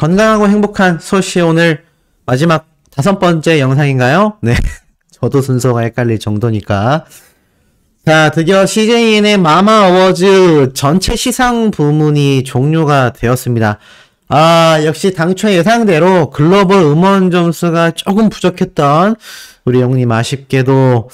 건강하고 행복한 소시의 오늘 마지막 5번째 영상인가요? 네. 저도 순서가 헷갈릴 정도니까. 자, 드디어 CJN의 마마 어워즈 전체 시상 부문이 종료가 되었습니다. 역시 당초 예상대로 글로벌 음원 점수가 조금 부족했던 우리 영님 아쉽게도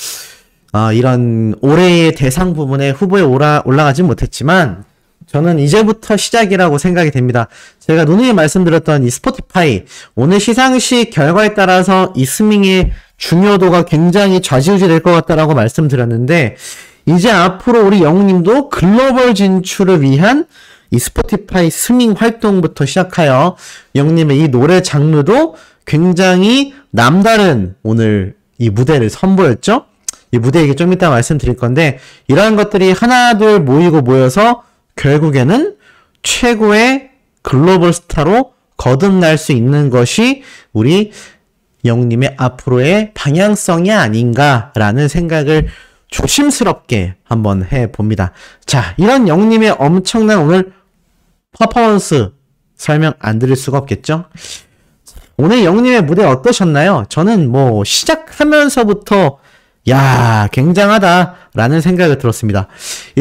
이런 올해의 대상 부문에 후보에 올라가진 못했지만 저는 이제부터 시작이라고 생각이 됩니다. 제가 누누이 말씀드렸던 이 스포티파이 오늘 시상식 결과에 따라서 이 스밍의 중요도가 굉장히 좌지우지 될 것 같다라고 말씀드렸는데 이제 앞으로 우리 영웅님도 글로벌 진출을 위한 이 스포티파이 스밍 활동부터 시작하여 영웅님의 이 노래 장르도 굉장히 남다른 오늘 이 무대를 선보였죠? 이 무대 얘기 좀 이따 말씀드릴 건데 이러한 것들이 하나둘 모여서 결국에는 최고의 글로벌 스타로 거듭날 수 있는 것이 우리 영웅님의 앞으로의 방향성이 아닌가라는 생각을 조심스럽게 한번 해봅니다. 자, 이런 영웅님의 엄청난 오늘 퍼포먼스 설명 안 드릴 수가 없겠죠? 오늘 영웅님의 무대 어떠셨나요? 저는 시작하면서부터 굉장하다라는 생각이 들었습니다.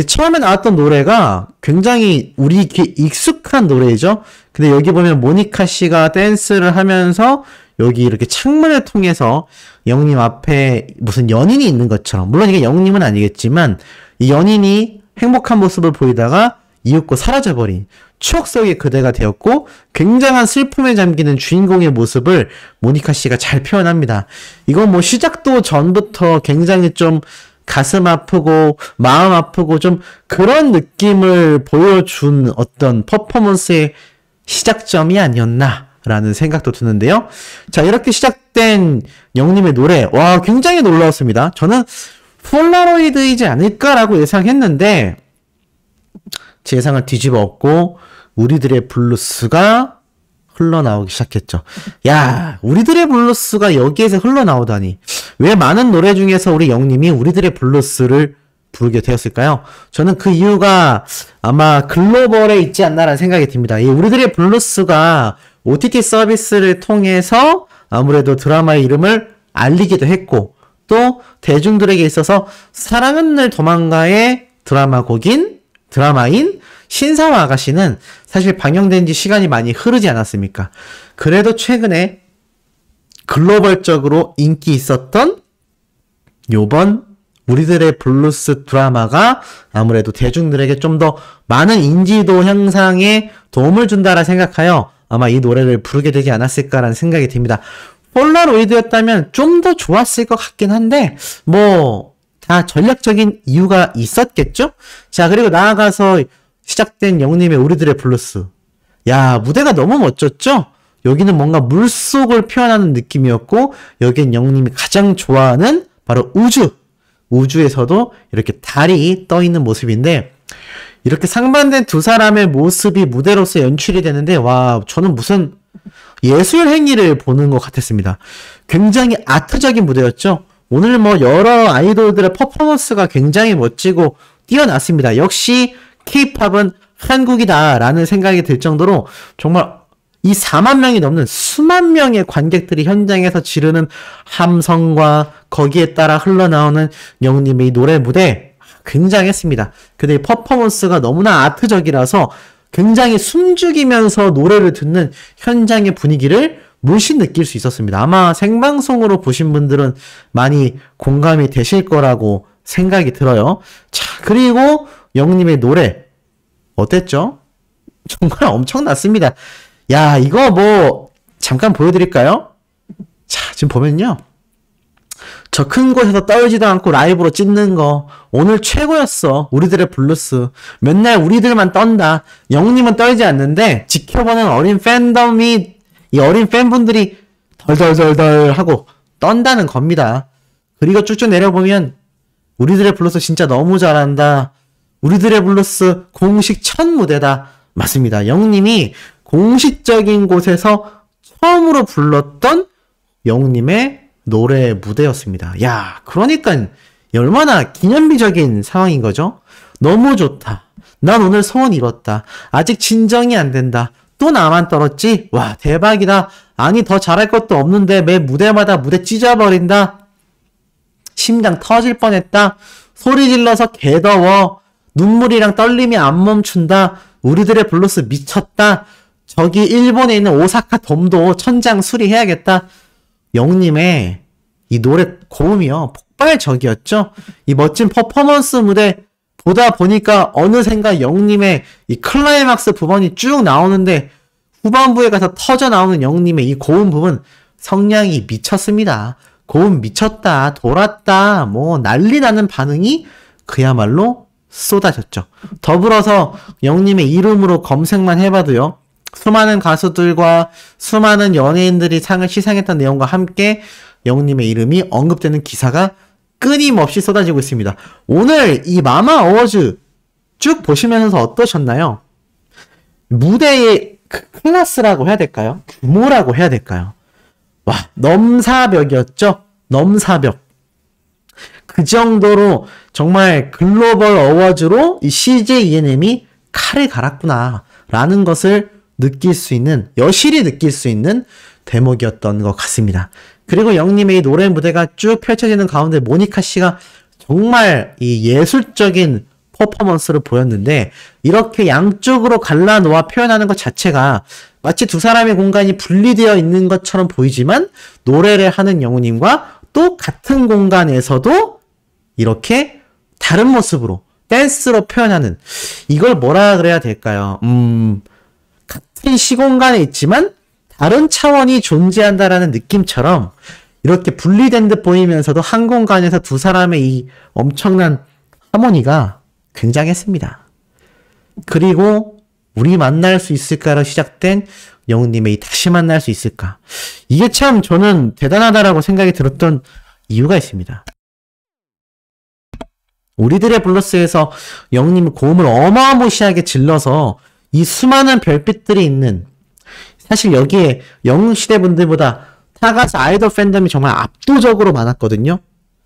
처음에 나왔던 노래가 굉장히 우리 귀에 익숙한 노래죠. 근데 여기 보면 모니카 씨가 댄스를 하면서 여기 이렇게 창문을 통해서 영님 앞에 무슨 연인이 있는 것처럼, 물론 이게 영님은 아니겠지만 이 연인이 행복한 모습을 보이다가 이윽고 사라져버린 추억 속의 그대가 되었고 굉장한 슬픔에 잠기는 주인공의 모습을 모니카 씨가 잘 표현합니다. 이건 시작도 전부터 굉장히 좀 가슴 아프고 마음 아프고 좀 그런 느낌을 보여준 어떤 퍼포먼스의 시작점이 아니었나라는 생각도 드는데요. 자, 이렇게 시작된 영님의 노래, 굉장히 놀라웠습니다. 저는 폴라로이드이지 않을까라고 예상했는데 제 예상을 뒤집어 엎고 우리들의 블루스가 흘러나오기 시작했죠. 우리들의 블루스가 여기에서 흘러나오다니. 왜 많은 노래 중에서 우리 영님이 우리들의 블루스를 부르게 되었을까요? 저는 그 이유가 아마 글로벌에 있지 않나라는 생각이 듭니다. 이 우리들의 블루스가 OTT 서비스를 통해서 아무래도 드라마의 이름을 알리기도 했고 또 대중들에게 있어서 사랑은 늘 도망가의 드라마인 신사와 아가씨는 사실 방영된 지 시간이 많이 흐르지 않았습니까? 그래도 최근에 글로벌적으로 인기 있었던 요번 우리들의 블루스 드라마가 아무래도 대중들에게 좀 더 많은 인지도 향상에 도움을 준다라 생각하여 아마 이 노래를 부르게 되지 않았을까라는 생각이 듭니다. 폴라로이드였다면 좀 더 좋았을 것 같긴 한데 다 전략적인 이유가 있었겠죠? 자, 그리고 나아가서 시작된 영님의 우리들의 블루스. 무대가 너무 멋졌죠? 여기는 뭔가 물속을 표현하는 느낌이었고 여긴 영님이 가장 좋아하는 바로 우주에서도 이렇게 달이 떠 있는 모습인데 이렇게 상반된 두 사람의 모습이 무대로서 연출이 되는데 저는 무슨 예술 행위를 보는 것 같았습니다. 굉장히 아트적인 무대였죠? 오늘 여러 아이돌들의 퍼포먼스가 굉장히 멋지고 뛰어났습니다. 역시 K-팝은 한국이다라는 생각이 들 정도로 정말 이 4만 명이 넘는 수만 명의 관객들이 현장에서 지르는 함성과 거기에 따라 흘러나오는 영님의 이 노래 무대 굉장했습니다. 근데 이 퍼포먼스가 너무나 아트적이라서 굉장히 숨죽이면서 노래를 듣는 현장의 분위기를 물씬 느낄 수 있었습니다. 아마 생방송으로 보신 분들은 많이 공감이 되실 거라고 생각이 들어요. 자, 그리고 영님의 노래 어땠죠? 정말 엄청났습니다. 이거 잠깐 보여드릴까요? 자, 지금 보면요. 저 큰 곳에서 떨지도 않고 라이브로 찢는 거 오늘 최고였어. 우리들의 블루스. 맨날 우리들만 떤다. 영님은 떨지 않는데 지켜보는 어린 팬덤이 이 어린 팬분들이 덜덜덜덜 하고 떤다는 겁니다. 그리고 쭉쭉 내려보면 우리들의 블루스 진짜 너무 잘한다. 우리들의 블루스 공식 첫 무대다. 맞습니다. 영님이 공식적인 곳에서 처음으로 불렀던 영님의 노래 무대였습니다. 그러니까 얼마나 기념비적인 상황인 거죠? 너무 좋다. 난 오늘 소원 이뤘다. 아직 진정이 안 된다. 또 나만 떨었지? 와, 대박이다. 아니, 더 잘할 것도 없는데 매 무대마다 무대 찢어버린다. 심장 터질 뻔했다. 소리 질러서 개더워. 눈물이랑 떨림이 안 멈춘다. 우리들의 블루스 미쳤다. 저기 일본에 있는 오사카 돔도 천장 수리해야겠다. 영님의 이 노래 고음이요. 폭발적이었죠. 이 멋진 퍼포먼스 무대 보다 보니까 어느샌가 영님의 이 클라이막스 부분이 쭉 나오는데 후반부에 가서 터져 나오는 영님의 이 고음 부분 성량이 미쳤습니다. 고음 미쳤다, 돌았다, 뭐 난리 나는 반응이 그야말로 쏟아졌죠. 더불어서 영님의 이름으로 검색만 해봐도요. 수많은 가수들과 수많은 연예인들이 상을 시상했던 내용과 함께 영님의 이름이 언급되는 기사가 끊임없이 쏟아지고 있습니다. 오늘 이 마마 어워즈 쭉 보시면서 어떠셨나요? 무대의 클래스라고 해야 될까요? 규모라고 해야 될까요? 와, 넘사벽이었죠? 넘사벽. 그 정도로 정말 글로벌 어워즈로 이 CJ ENM이 칼을 갈았구나 라는 것을 느낄 수 있는, 여실히 느낄 수 있는 대목이었던 것 같습니다. 그리고 영님의 이 노래 무대가 쭉 펼쳐지는 가운데 모니카 씨가 정말 이 예술적인 퍼포먼스를 보였는데 이렇게 양쪽으로 갈라놓아 표현하는 것 자체가 마치 두 사람의 공간이 분리되어 있는 것처럼 보이지만 노래를 하는 영우님과 또 같은 공간에서도 이렇게 다른 모습으로 댄스로 표현하는, 이걸 뭐라 그래야 될까요? 같은 시공간에 있지만 다른 차원이 존재한다라는 느낌처럼 이렇게 분리된 듯 보이면서도 한 공간에서 두 사람의 이 엄청난 하모니가 굉장했습니다. 그리고 우리 만날 수 있을까로 시작된 영우님의 이 다시 만날 수 있을까. 이게 참 저는 대단하다라고 생각이 들었던 이유가 있습니다. 우리들의 블루스에서 영우님이 고음을 어마무시하게 질러서 이 수많은 별빛들이 있는, 사실 여기에 영웅시대 분들보다 타가스 아이돌 팬덤이 정말 압도적으로 많았거든요.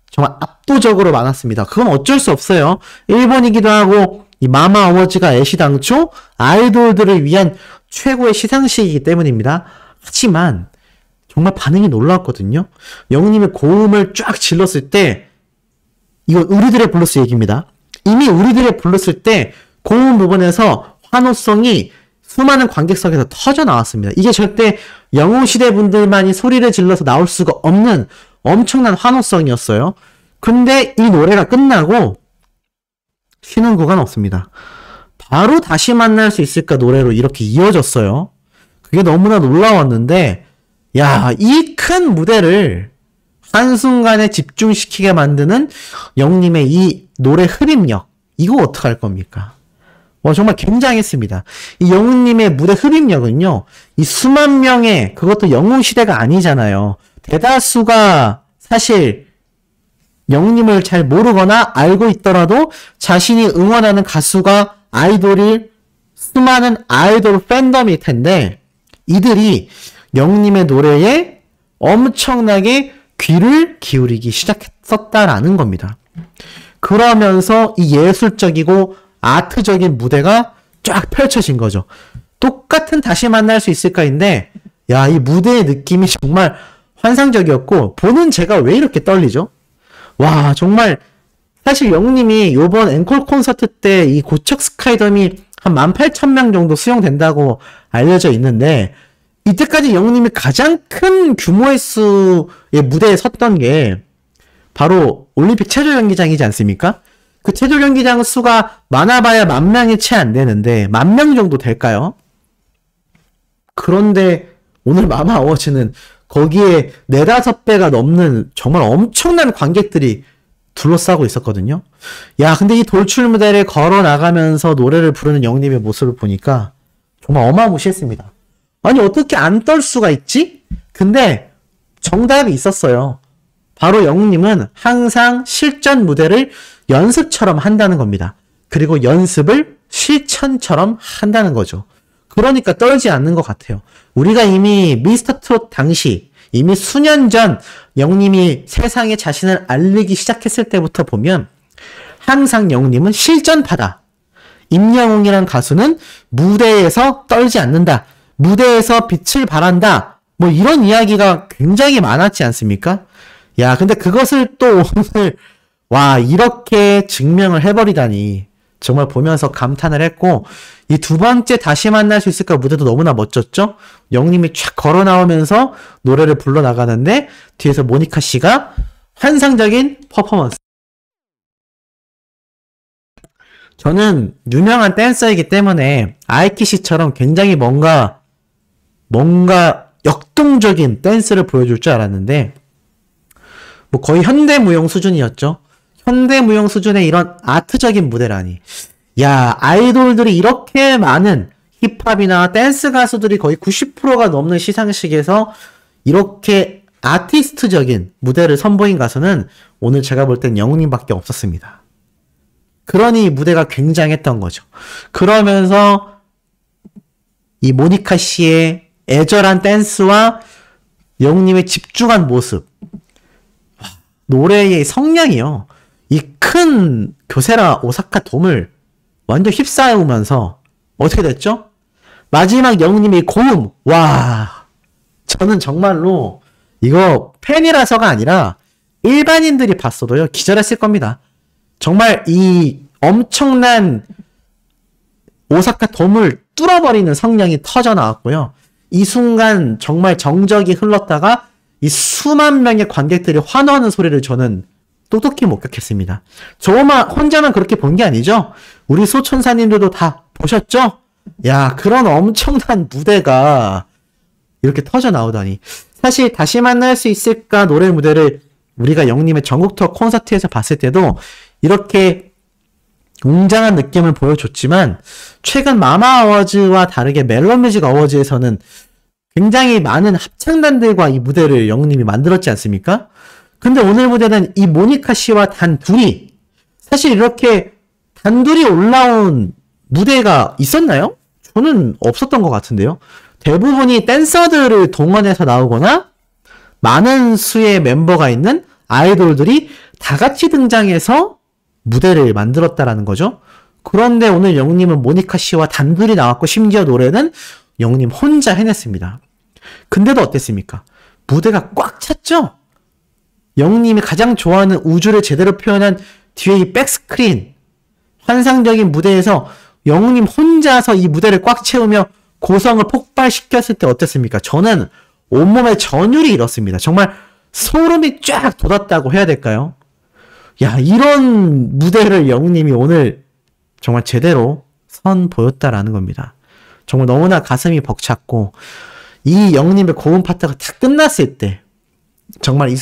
정말 압도적으로 많았습니다. 그건 어쩔 수 없어요. 일본이기도 하고 이 마마 어워즈가 애시당초 아이돌들을 위한 최고의 시상식이기 때문입니다. 하지만 정말 반응이 놀라웠거든요. 영웅님의 고음을 쫙 질렀을 때, 이건 우리들의 블루스 얘기입니다. 이미 우리들의 블루스 때 고음 부분에서 환호성이 수많은 관객석에서 터져 나왔습니다. 이게 절대 영웅시대 분들만이 소리를 질러서 나올 수가 없는 엄청난 환호성이었어요. 근데 이 노래가 끝나고 쉬는 구간 없습니다. 바로 다시 만날 수 있을까 노래로 이렇게 이어졌어요. 그게 너무나 놀라웠는데, 야, 이 큰 무대를 한순간에 집중시키게 만드는 영님의 이 노래 흡입력, 이거 어떡할 겁니까? 정말 굉장했습니다. 이 영웅님의 무대 흡입력은요, 이 수만 명의, 그것도 영웅시대가 아니잖아요. 대다수가 사실 영웅님을 잘 모르거나 알고 있더라도 자신이 응원하는 가수가 아이돌이 수많은 아이돌 팬덤일 텐데, 이들이 영웅님의 노래에 엄청나게 귀를 기울이기 시작했었다라는 겁니다. 그러면서 이 예술적이고 아트적인 무대가 쫙 펼쳐진 거죠. 똑같은 다시 만날 수 있을까인데, 야, 이 무대의 느낌이 정말 환상적이었고, 보는 제가 왜 이렇게 떨리죠? 와, 정말, 사실 영웅님이 요번 앵콜 콘서트 때 이 고척 스카이덤이 한 18,000명 정도 수용된다고 알려져 있는데, 이때까지 영웅님이 가장 큰 규모의 수의 무대에 섰던 게 바로 올림픽 체조 경기장이지 않습니까? 그 체조 경기장 수가 많아봐야 10,000명이 채 안 되는데 10,000명 정도 될까요? 그런데 오늘 마마 어워즈는 거기에 4-5배가 넘는 정말 엄청난 관객들이 둘러싸고 있었거든요. 야, 근데 이 돌출 무대를 걸어 나가면서 노래를 부르는 영웅님의 모습을 보니까 정말 어마무시했습니다. 아니, 어떻게 안 떨 수가 있지? 근데 정답이 있었어요. 바로 영웅님은 항상 실전 무대를 연습처럼 한다는 겁니다. 그리고 연습을 실천처럼 한다는 거죠. 그러니까 떨지 않는 것 같아요. 우리가 이미 미스터 트롯 당시, 이미 수년 전 영웅님이 세상에 자신을 알리기 시작했을 때부터 보면 항상 영웅님은 실전파다. 임영웅이란 가수는 무대에서 떨지 않는다. 무대에서 빛을 발한다. 뭐 이런 이야기가 굉장히 많았지 않습니까? 야, 근데 그것을 또 오늘 와, 이렇게 증명을 해버리다니 정말 보면서 감탄을 했고, 이 두 번째 다시 만날 수 있을까 무대도 너무나 멋졌죠? 영님이 촥 걸어 나오면서 노래를 불러 나가는데 뒤에서 모니카 씨가 환상적인 퍼포먼스. 저는 유명한 댄서이기 때문에 아이키 씨처럼 굉장히 뭔가 역동적인 댄스를 보여줄 줄 알았는데 뭐 거의 현대무용 수준이었죠. 현대무용 수준의 이런 아트적인 무대라니. 야, 아이돌들이 이렇게 많은 힙합이나 댄스 가수들이 거의 90%가 넘는 시상식에서 이렇게 아티스트적인 무대를 선보인 가수는 오늘 제가 볼 땐 영웅님밖에 없었습니다. 그러니 무대가 굉장했던 거죠. 그러면서 이 모니카 씨의 애절한 댄스와 영웅님의 집중한 모습, 노래의 성량이요. 이 큰 교세라 오사카 돔을 완전 휩싸우면서 어떻게 됐죠? 마지막 영웅님의 고음. 와, 저는 정말로 이거 팬이라서가 아니라 일반인들이 봤어도요 기절했을 겁니다. 정말 이 엄청난 오사카 돔을 뚫어버리는 성량이 터져 나왔고요. 이 순간 정말 정적이 흘렀다가 이 수만 명의 관객들이 환호하는 소리를 저는 똑똑히 목격했습니다. 저 혼자만 그렇게 본 게 아니죠? 우리 소천사님들도 다 보셨죠? 야, 그런 엄청난 무대가 이렇게 터져 나오다니. 사실 다시 만날 수 있을까 노래 무대를 우리가 영님의 전국 투어 콘서트에서 봤을 때도 이렇게 웅장한 느낌을 보여줬지만 최근 마마 어워즈와 다르게 멜로뮤직 어워즈에서는 굉장히 많은 합창단들과 이 무대를 영님이 만들었지 않습니까? 근데 오늘 무대는 이 모니카 씨와 단 둘이, 사실 이렇게 단둘이 올라온 무대가 있었나요? 저는 없었던 것 같은데요. 대부분이 댄서들을 동원해서 나오거나 많은 수의 멤버가 있는 아이돌들이 다 같이 등장해서 무대를 만들었다라는 거죠. 그런데 오늘 영님은 모니카 씨와 단둘이 나왔고 심지어 노래는 영님 혼자 해냈습니다. 근데도 어땠습니까? 무대가 꽉 찼죠? 영님이 가장 좋아하는 우주를 제대로 표현한 뒤에 이 백스크린, 환상적인 무대에서 영님 혼자서 이 무대를 꽉 채우며 고성을 폭발시켰을 때 어땠습니까? 저는 온몸에 전율이 일었습니다. 정말 소름이 쫙 돋았다고 해야 될까요? 야, 이런 무대를 영님이 오늘 정말 제대로 선보였다라는 겁니다. 정말 너무나 가슴이 벅찼고, 이 영님의 고음 파트가 다 끝났을 때 정말 이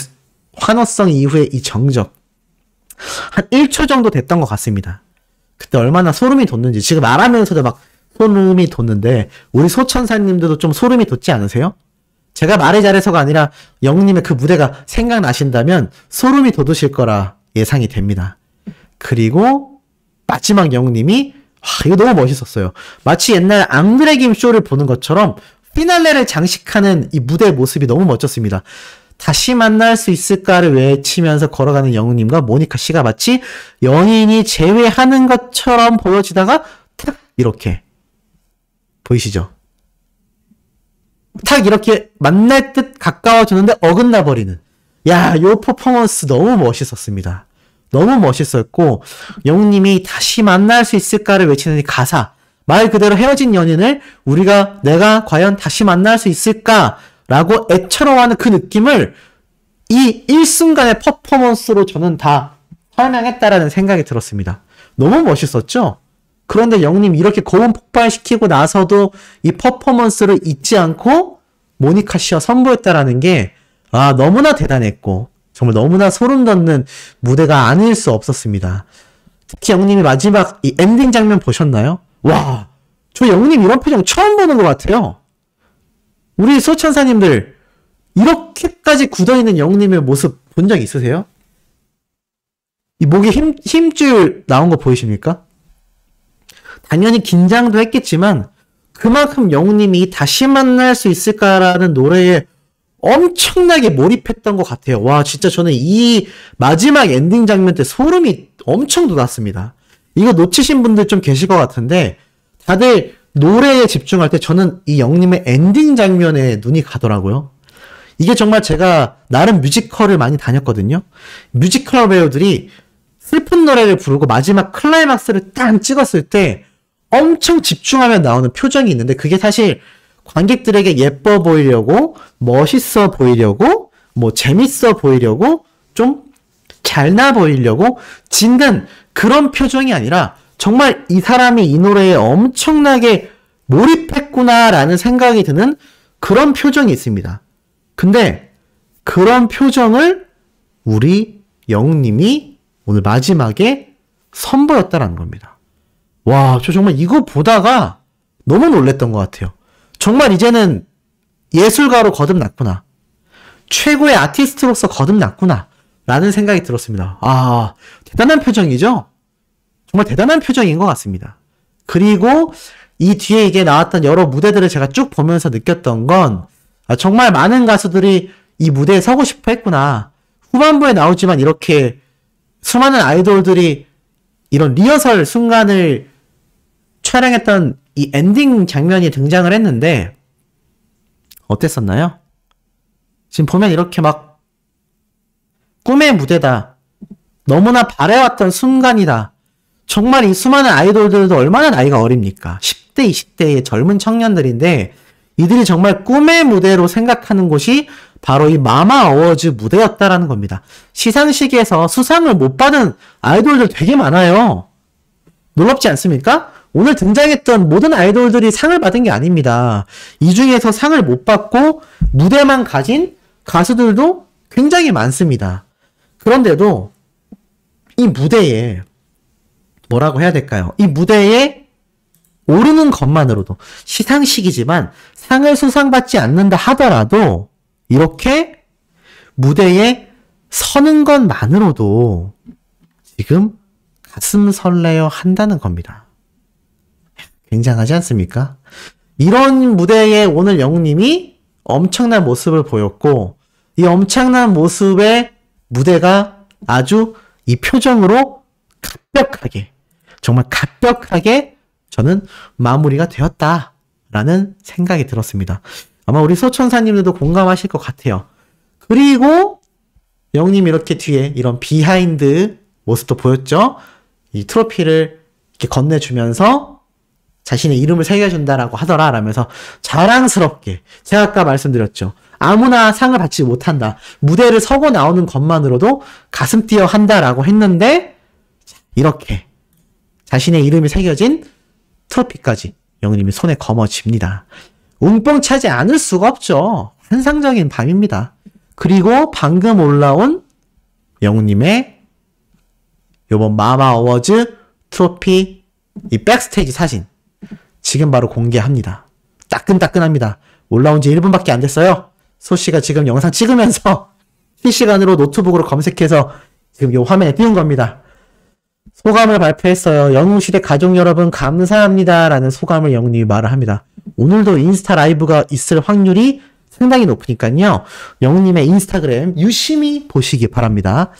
환호성 이후에 이 정적 한 1초 정도 됐던 것 같습니다. 그때 얼마나 소름이 돋는지 지금 말하면서도 막 소름이 돋는데 우리 소천사님들도 좀 소름이 돋지 않으세요? 제가 말이 잘해서가 아니라 영님의 그 무대가 생각나신다면 소름이 돋으실 거라 예상이 됩니다. 그리고 마지막 영님이 이거 너무 멋있었어요. 마치 옛날 앙드레 김 쇼를 보는 것처럼 피날레를 장식하는 이 무대 모습이 너무 멋졌습니다. 다시 만날 수 있을까를 외치면서 걸어가는 영웅님과 모니카 씨가 마치 연인이 재회하는 것처럼 보여지다가 탁 이렇게 보이시죠? 탁 이렇게 만날 듯 가까워졌는데 어긋나 버리는, 야, 요 퍼포먼스 너무 멋있었습니다. 너무 멋있었고 영웅님이 다시 만날 수 있을까를 외치는 이 가사, 말 그대로 헤어진 연인을 내가 과연 다시 만날 수 있을까라고 애처로워하는 그 느낌을 이 일순간의 퍼포먼스로 저는 다 설명했다라는 생각이 들었습니다. 너무 멋있었죠? 그런데 영님 이렇게 고음 폭발시키고 나서도 이 퍼포먼스를 잊지 않고 모니카 씨와 선보였다라는 게 너무나 대단했고 정말 너무나 소름 돋는 무대가 아닐 수 없었습니다. 특히 영님이 마지막 이 엔딩 장면 보셨나요? 와, 저 영님 이런 표정 처음 보는 것 같아요. 우리 소천사님들 이렇게까지 굳어있는 영님의 모습 본 적 있으세요? 이 목에 힘줄 나온 거 보이십니까? 당연히 긴장도 했겠지만 그만큼 영님이 다시 만날 수 있을까라는 노래에 엄청나게 몰입했던 것 같아요. 와, 진짜 저는 이 마지막 엔딩 장면 때 소름이 엄청 돋았습니다. 이거 놓치신 분들 좀 계실 것 같은데 다들 노래에 집중할 때 저는 이 영님의 엔딩 장면에 눈이 가더라고요. 이게 정말 제가 나름 뮤지컬을 많이 다녔거든요. 뮤지컬 배우들이 슬픈 노래를 부르고 마지막 클라이막스를 딱 찍었을 때 엄청 집중하면 나오는 표정이 있는데 그게 사실 관객들에게 예뻐 보이려고, 멋있어 보이려고, 뭐 재밌어 보이려고, 좀 잘나 보이려고 짓는 그런 표정이 아니라 정말 이 사람이 이 노래에 엄청나게 몰입했구나라는 생각이 드는 그런 표정이 있습니다. 근데 그런 표정을 우리 영님이 오늘 마지막에 선보였다라는 겁니다. 와, 저 정말 이거 보다가 너무 놀랬던 것 같아요. 정말 이제는 예술가로 거듭났구나. 최고의 아티스트로서 거듭났구나. 라는 생각이 들었습니다. 아, 대단한 표정이죠? 정말 대단한 표정인 것 같습니다. 그리고 이 뒤에 이게 나왔던 여러 무대들을 제가 쭉 보면서 느꼈던 건 정말 많은 가수들이 이 무대에 서고 싶어 했구나. 후반부에 나오지만 이렇게 수많은 아이돌들이 이런 리허설 순간을 촬영했던 이 엔딩 장면이 등장을 했는데 어땠었나요? 지금 보면 이렇게 막 꿈의 무대다. 너무나 바래왔던 순간이다. 정말 이 수많은 아이돌들도 얼마나 나이가 어립니까? 10대, 20대의 젊은 청년들인데 이들이 정말 꿈의 무대로 생각하는 곳이 바로 이 마마 어워즈 무대였다라는 겁니다. 시상식에서 수상을 못 받은 아이돌들 되게 많아요. 놀랍지 않습니까? 오늘 등장했던 모든 아이돌들이 상을 받은 게 아닙니다. 이 중에서 상을 못 받고 무대만 가진 가수들도 굉장히 많습니다. 그런데도 이 무대에 뭐라고 해야 될까요? 이 무대에 오르는 것만으로도 시상식이지만 상을 수상받지 않는다 하더라도 이렇게 무대에 서는 것만으로도 지금 가슴 설레어 한다는 겁니다. 굉장하지 않습니까? 이런 무대에 오늘 영님이 엄청난 모습을 보였고 이 엄청난 모습의 무대가 아주 이 표정으로 갑벽하게 정말 갑벽하게 저는 마무리가 되었다라는 생각이 들었습니다. 아마 우리 소천사님들도 공감하실 것 같아요. 그리고 영님 이렇게 뒤에 이런 비하인드 모습도 보였죠. 이 트로피를 이렇게 건네주면서 자신의 이름을 새겨준다라고 하더라 라면서 자랑스럽게 제가 아까 말씀드렸죠. 아무나 상을 받지 못한다. 무대를 서고 나오는 것만으로도 가슴 뛰어 한다라고 했는데 이렇게 자신의 이름이 새겨진 트로피까지 영님이 손에 거머쥡니다. 웅뽕 차지 않을 수가 없죠. 환상적인 밤입니다. 그리고 방금 올라온 영님의 요번 마마 어워즈 트로피 이 백스테이지 사진 지금 바로 공개합니다. 따끈따끈합니다. 올라온 지 1분밖에 안 됐어요. 소씨가 지금 영상 찍으면서 실시간으로 노트북으로 검색해서 지금 요 화면에 띄운 겁니다. 소감을 발표했어요. 영웅시대 가족 여러분 감사합니다. 라는 소감을 영님이 말을 합니다. 오늘도 인스타 라이브가 있을 확률이 상당히 높으니까요. 영님의 인스타그램 유심히 보시기 바랍니다.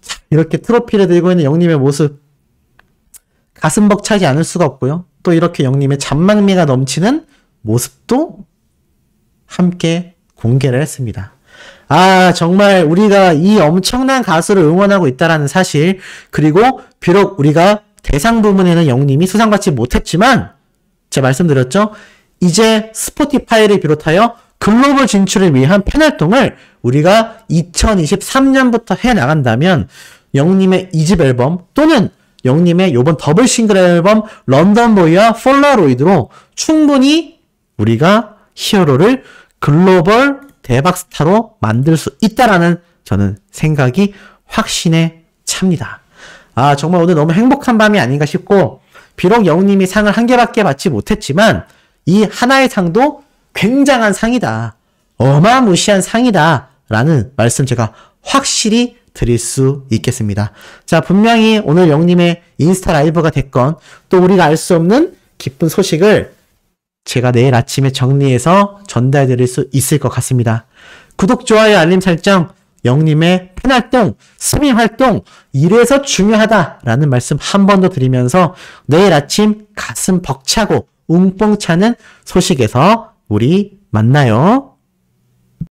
자, 이렇게 트로피를 들고 있는 영님의 모습 가슴 벅차지 않을 수가 없고요. 또 이렇게 영님의 잔망미가 넘치는 모습도 함께 공개를 했습니다. 아, 정말 우리가 이 엄청난 가수를 응원하고 있다라는 사실, 그리고 비록 우리가 대상 부문에는 영님이 수상받지 못했지만 제가 말씀드렸죠. 이제 스포티파이를 비롯하여 글로벌 진출을 위한 팬활동을 우리가 2023년부터 해나간다면 영님의 2집 앨범 또는 영님의 요번 더블 싱글 앨범 런던보이와 폴라로이드로 충분히 우리가 히어로를 글로벌 대박 스타로 만들 수 있다라는 저는 생각이 확신에 찹니다. 아, 정말 오늘 너무 행복한 밤이 아닌가 싶고, 비록 영님이 상을 한 개밖에 받지 못했지만 이 하나의 상도 굉장한 상이다. 어마무시한 상이다. 라는 말씀 제가 확실히 드릴 수 있겠습니다. 자, 분명히 오늘 영님의 인스타 라이브가 됐건 또 우리가 알 수 없는 기쁜 소식을 제가 내일 아침에 정리해서 전달해 드릴 수 있을 것 같습니다. 구독, 좋아요, 알림 설정, 영님의 팬활동, 스밍활동 이래서 중요하다라는 말씀 한 번 더 드리면서 내일 아침 가슴 벅차고 웅뽕 차는 소식에서 우리 만나요.